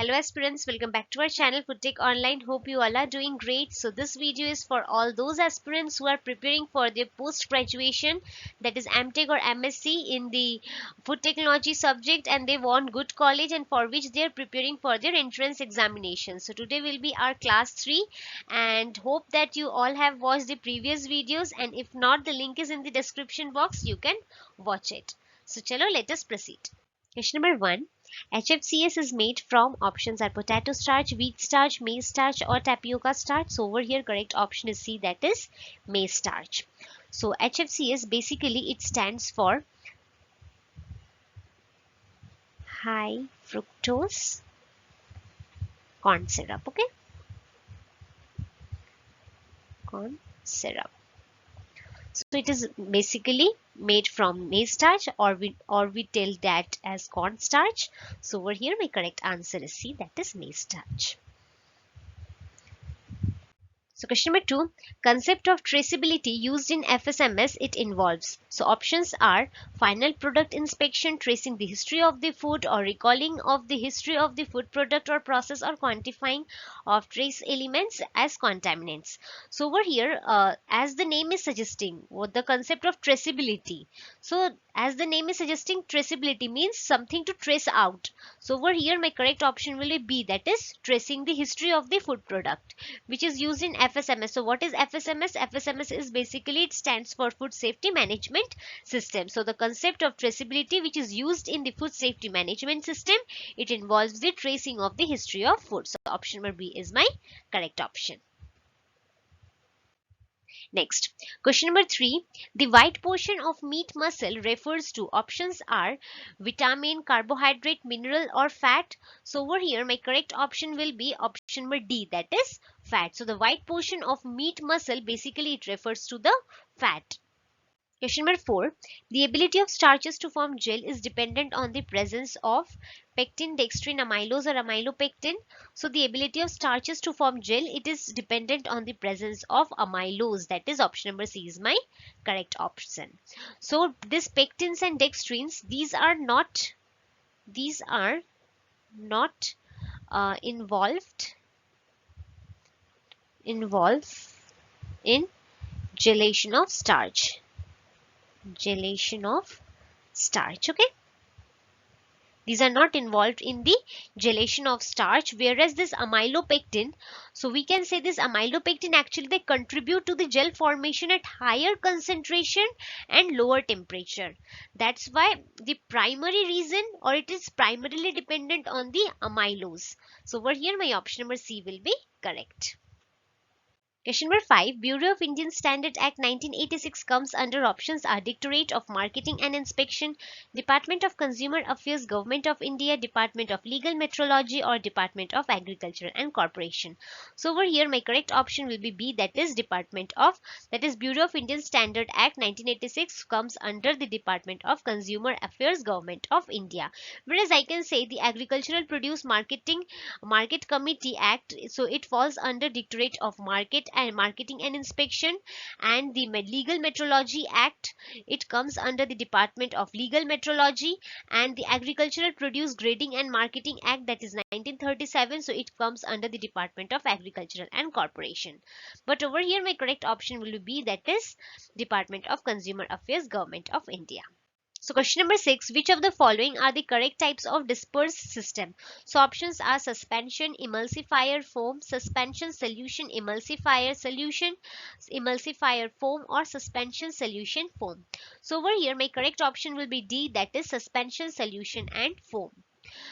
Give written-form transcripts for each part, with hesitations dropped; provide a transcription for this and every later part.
Hello aspirants, welcome back to our channel FoodTech Online. Hope you all are doing great. So this video is for all those aspirants who are preparing for their post graduation, that is M.tech or MSc in the food technology subject, and they want good college and for which they are preparing for their entrance examination. So today will be our class 3 and hope that you all have watched the previous videos, and if not, the link is in the description box. You can watch it. So chalo, let us proceed. Question number 1. HFCS is made from, options are potato starch, wheat starch, maize starch or tapioca starch. So over here correct option is C, that is maize starch. So HFCS basically it stands for high fructose corn syrup. Okay, corn syrup. So it is basically made from maize starch, or we tell that as corn starch. So over here my correct answer is C, that is maize starch. So question number 2, concept of traceability used in FSMS it involves. So options are final product inspection, tracing the history of the food, or recalling of the history of the food product or process, or quantifying of trace elements as contaminants. So over here, as the name is suggesting, what the concept of traceability. So as the name is suggesting, traceability means something to trace out. So over here my correct option will be B, that is tracing the history of the food product, which is used in FSMS. So what is FSMS? FSMS is basically, it stands for Food Safety Management System. So the concept of traceability which is used in the Food Safety Management System, it involves the tracing of the history of food. So option number B is my correct option. Next, question number 3. The white portion of meat muscle refers to, options are vitamin, carbohydrate, mineral or fat. So over here my correct option will be option number D, that is fat. So the white portion of meat muscle basically it refers to the fat. Question number 4. The ability of starches to form gel is dependent on the presence of pectin, dextrin, amylose or amylopectin. So the ability of starches to form gel, it is dependent on the presence of amylose. That is option number C is my correct option. So this pectins and dextrins, these are not involved in gelation of starch. Okay, these are not involved in the gelation of starch, whereas this amylopectin, so we can say this amylopectin actually they contribute to the gel formation at higher concentration and lower temperature. That's why the primary reason, or it is primarily dependent on the amylose. So over here my option number C will be correct. Question number 5. Bureau of Indian Standard Act 1986 comes under, options are Directorate of Marketing and Inspection, Department of Consumer Affairs, Government of India, Department of Legal Metrology or Department of Agriculture and Corporation. So over here my correct option will be B, that is Bureau of Indian Standard Act 1986 comes under the Department of Consumer Affairs, Government of India. Whereas I can say the Agricultural Produce Market Committee Act, so it falls under Directorate of Marketing and Inspection, and the Legal Metrology Act, it comes under the Department of Legal Metrology, and the Agricultural Produce Grading and Marketing Act, that is 1937, so it comes under the Department of Agriculture and Corporation. But over here my correct option will be, that is Department of Consumer Affairs, Government of India. So question number 6, which of the following are the correct types of dispersed system? So options are suspension, emulsifier, foam, suspension, solution, emulsifier, solution, emulsifier, foam or suspension, solution, foam. So over here my correct option will be D, that is suspension, solution and foam.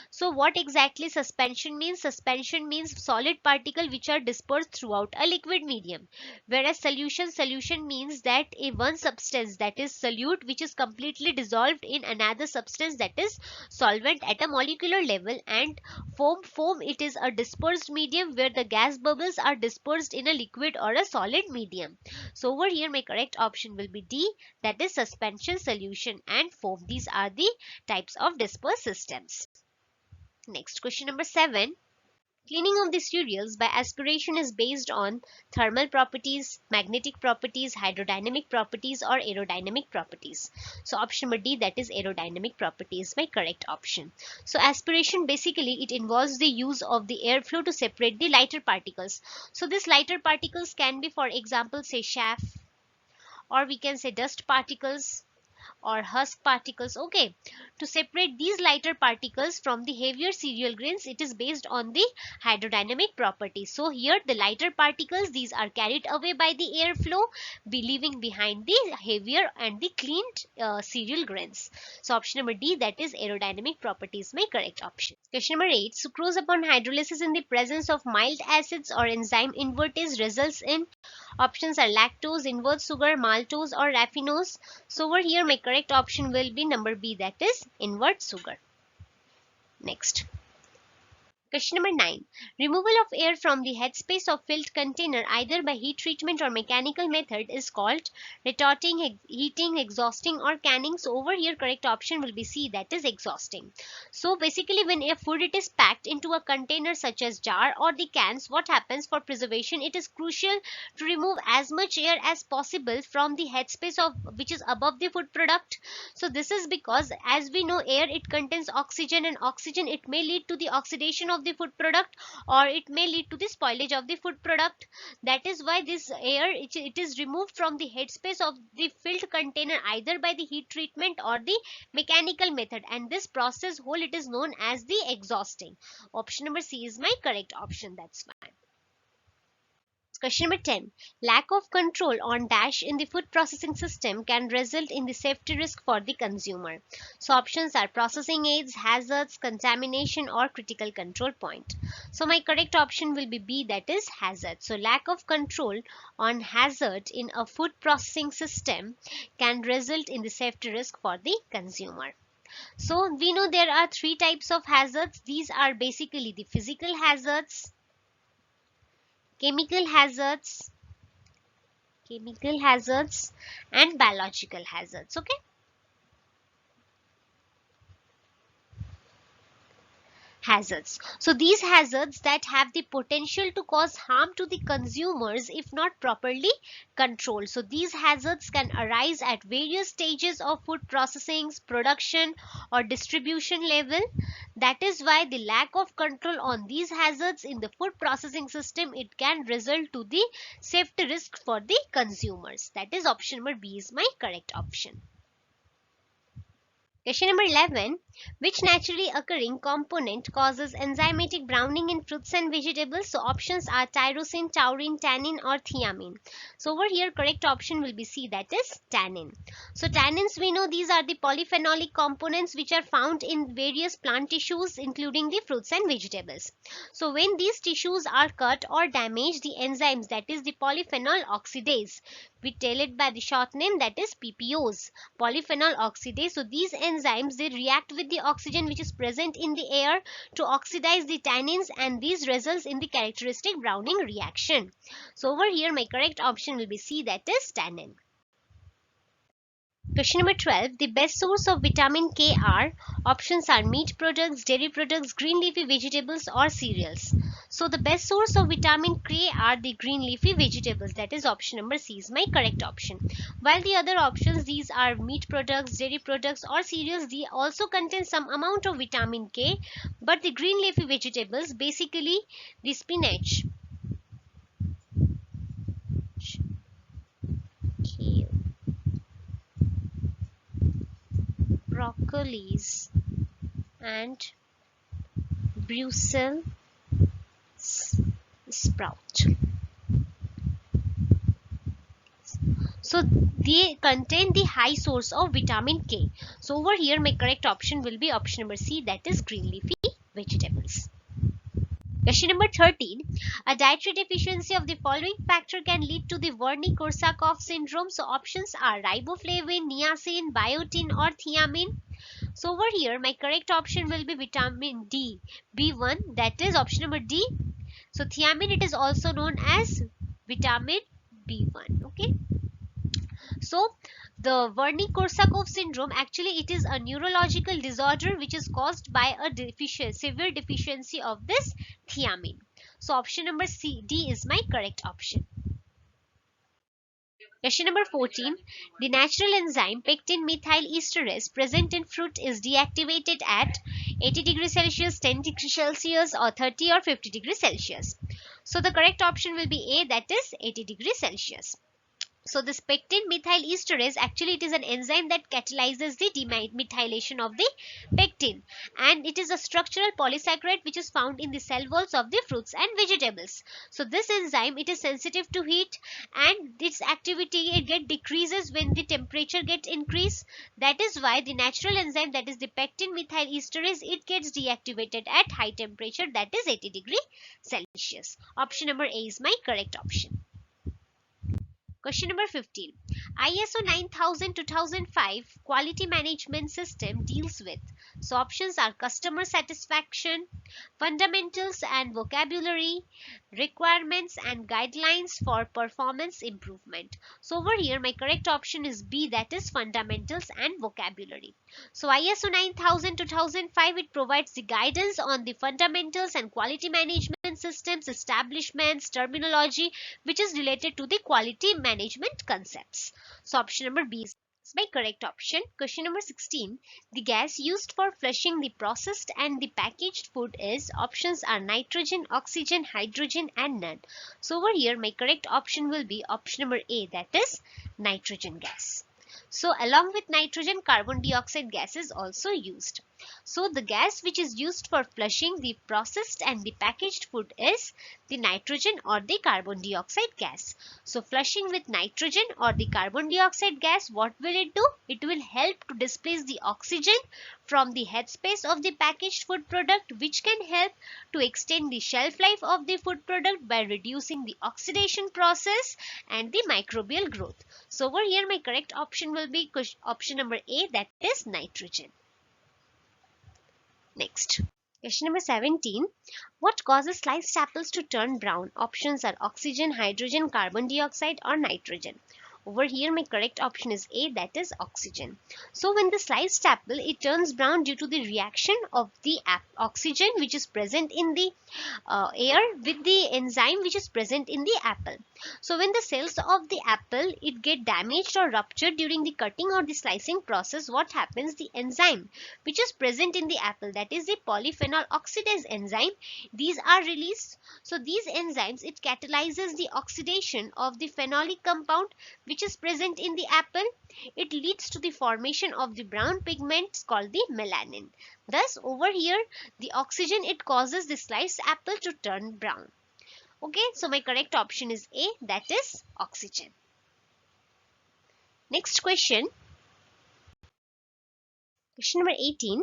So what exactly suspension means? Suspension means solid particle which are dispersed throughout a liquid medium. Whereas solution means that a one substance, that is solute, which is completely dissolved in another substance, that is solvent at a molecular level. And foam it is a dispersed medium where the gas bubbles are dispersed in a liquid or a solid medium. So over here my correct option will be D, that is suspension, solution and foam. These are the types of dispersed systems. Next, question number 7. Cleaning of the cereals by aspiration is based on thermal properties, magnetic properties, hydrodynamic properties, or aerodynamic properties. So option number D, that is aerodynamic property, is my correct option. So aspiration, basically it involves the use of the airflow to separate the lighter particles. So these lighter particles can be, for example, say chaff, or we can say dust particles, or husk particles. Okay, to separate these lighter particles from the heavier cereal grains, it is based on the hydrodynamic properties. So here the lighter particles, these are carried away by the airflow, leaving behind the heavier and the cleaned cereal grains. So option number D, that is aerodynamic properties, my correct option. Question number 8. Sucrose upon hydrolysis in the presence of mild acids or enzyme invertase results in, options are lactose, invert sugar, maltose, or raffinose. So over here my correct option will be number B, that is invert sugar. Next. Question number 9. Removal of air from the headspace of filled container either by heat treatment or mechanical method is called retorting, heating, exhausting, or canning. So over here correct option will be C, that is exhausting. So basically when a food it is packed into a container such as jar or the cans, what happens for preservation? It is crucial to remove as much air as possible from the headspace of which is above the food product. So this is because, as we know, air it contains oxygen, and oxygen it may lead to the oxidation of the food product, or it may lead to the spoilage of the food product. That is why this air it is removed from the headspace of the filled container either by the heat treatment or the mechanical method, and this process whole it is known as the exhausting. Option number C is my correct option. That's fine. Question number 10. Lack of control on dash in the food processing system can result in the safety risk for the consumer. So options are processing aids, hazards, contamination, or critical control point. So my correct option will be B, that is hazard. So lack of control on hazard in a food processing system can result in the safety risk for the consumer. So we know there are three types of hazards. These are basically the physical hazards, chemical hazards, and biological hazards. Okay. Hazards. So these hazards that have the potential to cause harm to the consumers if not properly controlled. So these hazards can arise at various stages of food processing, production, or distribution level. That is why the lack of control on these hazards in the food processing system, it can result to the safety risk for the consumers. That is option number B is my correct option. Question number 11. Which naturally occurring component causes enzymatic browning in fruits and vegetables? So options are tyrosine, taurine, tannin, or thiamine. So over here correct option will be C, that is tannin. So tannins, we know these are the polyphenolic components which are found in various plant tissues including the fruits and vegetables. So when these tissues are cut or damaged, the enzymes, that is the polyphenol oxidase, we tell it by the short name, that is PPOs, polyphenol oxidase. So these enzymes they react with the oxygen which is present in the air to oxidize the tannins, and these results in the characteristic browning reaction. So over here my correct option will be C, that is tannin. Question number 12. The best source of vitamin K are, options are meat products, dairy products, green leafy vegetables, or cereals. So the best source of vitamin K are the green leafy vegetables. That is option number C is my correct option. While the other options, these are meat products, dairy products, or cereals, they also contain some amount of vitamin K. But the green leafy vegetables, basically the spinach, kale, broccolis, and Brussels sprout. So they contain the high source of vitamin K. So over here my correct option will be option number C, that is green leafy vegetables. Question number 13. A dietary deficiency of the following factor can lead to the Wernicke-Korsakoff syndrome. So options are riboflavin, niacin, biotin, or thiamine. So over here my correct option will be vitamin D, B1, that is option number D. So thiamine, it is also known as vitamin B1. Okay. So the Wernicke-Korsakoff syndrome, actually it is a neurological disorder which is caused by a severe deficiency of this thiamine. So option number D is my correct option. Question number 14. The natural enzyme pectin methyl esterase present in fruit is deactivated at 80 degrees Celsius, 10 degrees Celsius, or 30 or 50 degrees Celsius. So the correct option will be A, that is 80 degrees Celsius. So this pectin methyl esterase, actually it is an enzyme that catalyzes the demethylation of the pectin, and it is a structural polysaccharide which is found in the cell walls of the fruits and vegetables. So this enzyme, it is sensitive to heat, and its activity it get decreases when the temperature gets increased. That is why the natural enzyme, that is the pectin methyl esterase, it gets deactivated at high temperature, that is 80 degrees Celsius. Option number A is my correct option. Question number 15. ISO 9000-2005 quality management system deals with. So options are customer satisfaction, fundamentals and vocabulary, requirements and guidelines for performance improvement. So over here my correct option is B, that is fundamentals and vocabulary. So ISO 9000-2005, it provides the guidance on the fundamentals and quality management systems, establishments, terminology which is related to the quality management concepts. So option number B is my correct option. Question number 16. The gas used for flushing the processed and the packaged food is, options are nitrogen, oxygen, hydrogen and none. So over here my correct option will be option number A, that is nitrogen gas. So along with nitrogen, carbon dioxide gas is also used. So the gas which is used for flushing the processed and the packaged food is the nitrogen or the carbon dioxide gas. So flushing with nitrogen or the carbon dioxide gas, what will it do? It will help to displace the oxygen from the headspace of the packaged food product, which can help to extend the shelf life of the food product by reducing the oxidation process and the microbial growth. So over here my correct option will be option number A, that is nitrogen. Next, question number 17. What causes sliced apples to turn brown? Options are oxygen, hydrogen, carbon dioxide or nitrogen. Over here my correct option is A, that is oxygen. So when the sliced apple, it turns brown due to the reaction of the oxygen which is present in the air with the enzyme which is present in the apple. So when the cells of the apple, it get damaged or ruptured during the cutting or the slicing process, what happens? The enzyme which is present in the apple, that is the polyphenol oxidase enzyme, these are released. So these enzymes, it catalyzes the oxidation of the phenolic compound which is present in the apple. It leads to the formation of the brown pigments called the melanin. Thus over here the oxygen, it causes the sliced apple to turn brown. Okay, so my correct option is A, that is oxygen. Next question. Question number 18.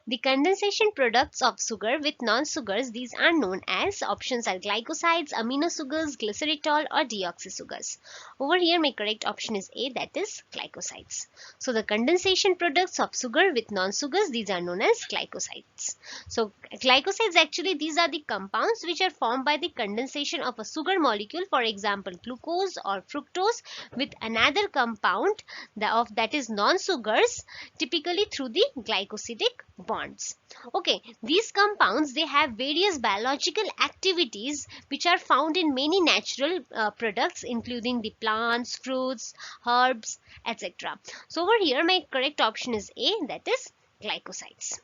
The condensation products of sugar with non-sugars, these are known as, options are glycosides, aminosugars, glycerol or deoxysugars. Over here my correct option is A, that is glycosides. So the condensation products of sugar with non-sugars, these are known as glycosides. So glycosides, actually these are the compounds which are formed by the condensation of a sugar molecule, for example glucose or fructose, with another compound that is non-sugars, typically through the glycosidic bonds. Okay, these compounds, they have various biological activities which are found in many natural products, including the plants, fruits, herbs, etc. So over here my correct option is A, that is glycosides.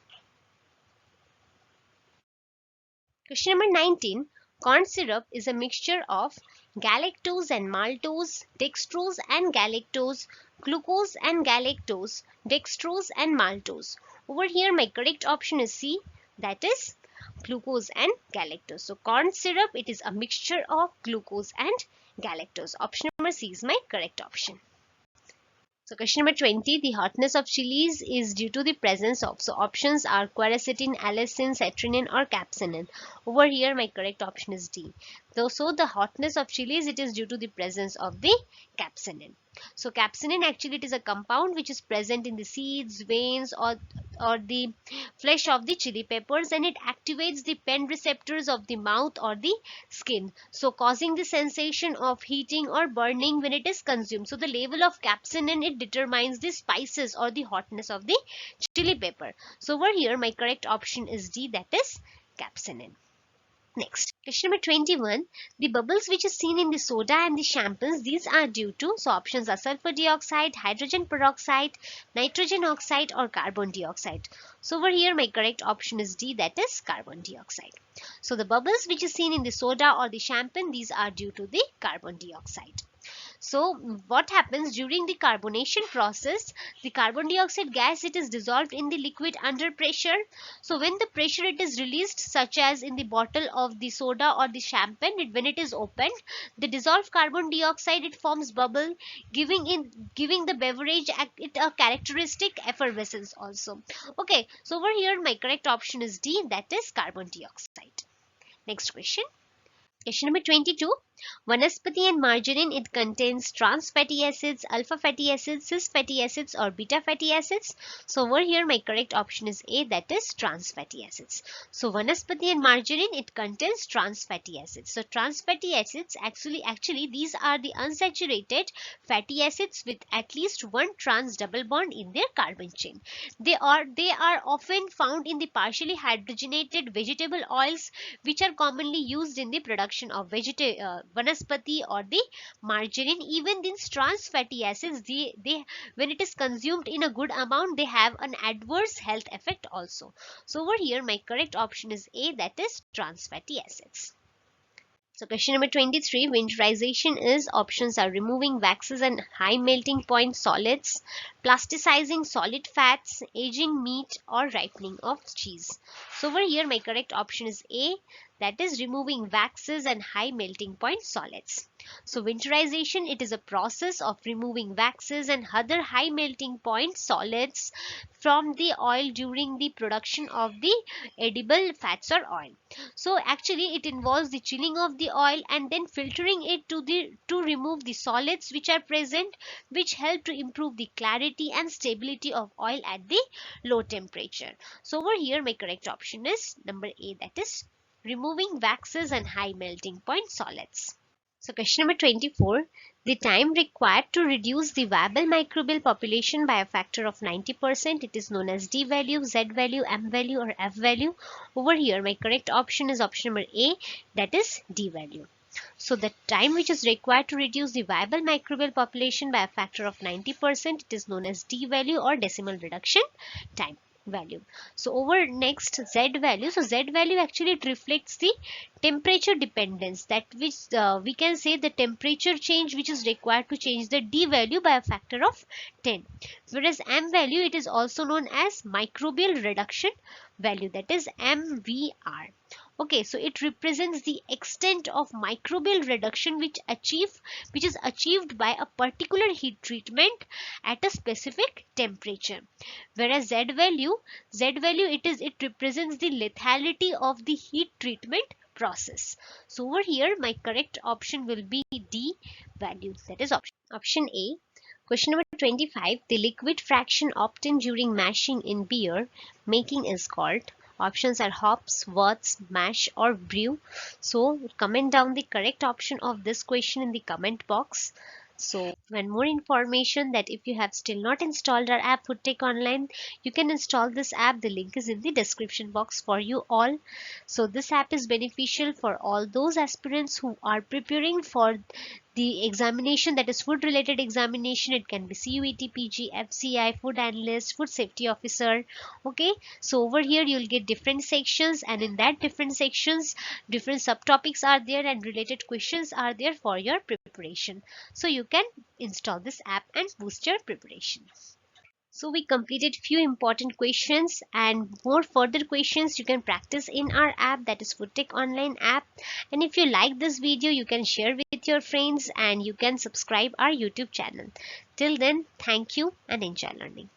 Question number 19. Corn syrup is a mixture of galactose and maltose, dextrose and galactose, glucose and galactose, dextrose and maltose. Over here my correct option is C, that is glucose and galactose. So corn syrup, it is a mixture of glucose and galactose. Option number C is my correct option. So question number 20. The hotness of chilies is due to the presence of. So options are quercetin, allicin, citrinin or capsaicin. Over here my correct option is D. So the hotness of chilies, it is due to the presence of the capsaicin. So capsaicin, actually it is a compound which is present in the seeds, veins or the flesh of the chili peppers, and it activates the pen receptors of the mouth or the skin, so causing the sensation of heating or burning when it is consumed. So the level of capsaicin, it determines the spices or the hotness of the chili pepper. So over here my correct option is D, that is capsaicin. Next, question number 21. The bubbles which is seen in the soda and the champagnes, these are due to, so options are sulfur dioxide, hydrogen peroxide, nitrogen oxide or carbon dioxide. So over here my correct option is D, that is carbon dioxide. So the bubbles which is seen in the soda or the champagne, these are due to the carbon dioxide. So what happens during the carbonation process, the carbon dioxide gas, it is dissolved in the liquid under pressure. So when the pressure it is released, such as in the bottle of the soda or the champagne, when it is opened, the dissolved carbon dioxide, it forms bubble, giving the beverage it a characteristic effervescence also. Okay, so over here my correct option is D, that is carbon dioxide. Next question. Question number 22. Vanaspati and margarine, it contains trans fatty acids, alpha fatty acids, cis fatty acids or beta fatty acids. So over here my correct option is A, that is trans fatty acids. So Vanaspati and margarine, it contains trans fatty acids. So trans fatty acids, actually these are the unsaturated fatty acids with at least one trans double bond in their carbon chain. They are often found in the partially hydrogenated vegetable oils, which are commonly used in the production of vanaspati or the margarine. Even these trans fatty acids, they when it is consumed in a good amount, they have an adverse health effect also. So over here my correct option is A, that is trans fatty acids. So question number 23, winterization is, options are removing waxes and high melting point solids, plasticizing solid fats, aging meat or ripening of cheese. So over here my correct option is A, that is removing waxes and high melting point solids. So winterization, it is a process of removing waxes and other high melting point solids from the oil during the production of the edible fats or oil. So actually it involves the chilling of the oil and then filtering it to remove the solids which are present, which help to improve the clarity and stability of oil at the low temperature. So over here my correct option is number A, that is removing waxes and high melting point solids. So question number 24. The time required to reduce the viable microbial population by a factor of 90%, it is known as D value, Z value, M value or F value. Over here my correct option is option number A, that is D value. So the time which is required to reduce the viable microbial population by a factor of 90%, it is known as D value or decimal reduction time value. So over next Z value. So Z value actually it reflects the temperature dependence, that which we can say the temperature change which is required to change the D value by a factor of 10. Whereas M value, it is also known as microbial reduction value, that is MVR. Okay, so it represents the extent of microbial reduction which is achieved by a particular heat treatment at a specific temperature. Whereas Z value, it represents the lethality of the heat treatment process. So over here my correct option will be D value, that is option A. Question number 25. The liquid fraction obtained during mashing in beer making is called. Options are hops, worts, mash or brew. So comment down the correct option of this question in the comment box. So when more information, that if you have still not installed our app FoodTech Online, you can install this app. The link is in the description box for you all. So this app is beneficial for all those aspirants who are preparing for the examination, that is food related examination. It can be CUET, PG, FSSAI, food analyst, food safety officer. Okay, so over here you'll get different sections, and in that different sections different subtopics are there and related questions are there for your preparation. So you can install this app and boost your preparation. So we completed few important questions, and more further questions you can practice in our app, that is FoodTech Online app. And if you like this video, you can share with your friends and you can subscribe our YouTube channel. Till then, thank you and enjoy learning.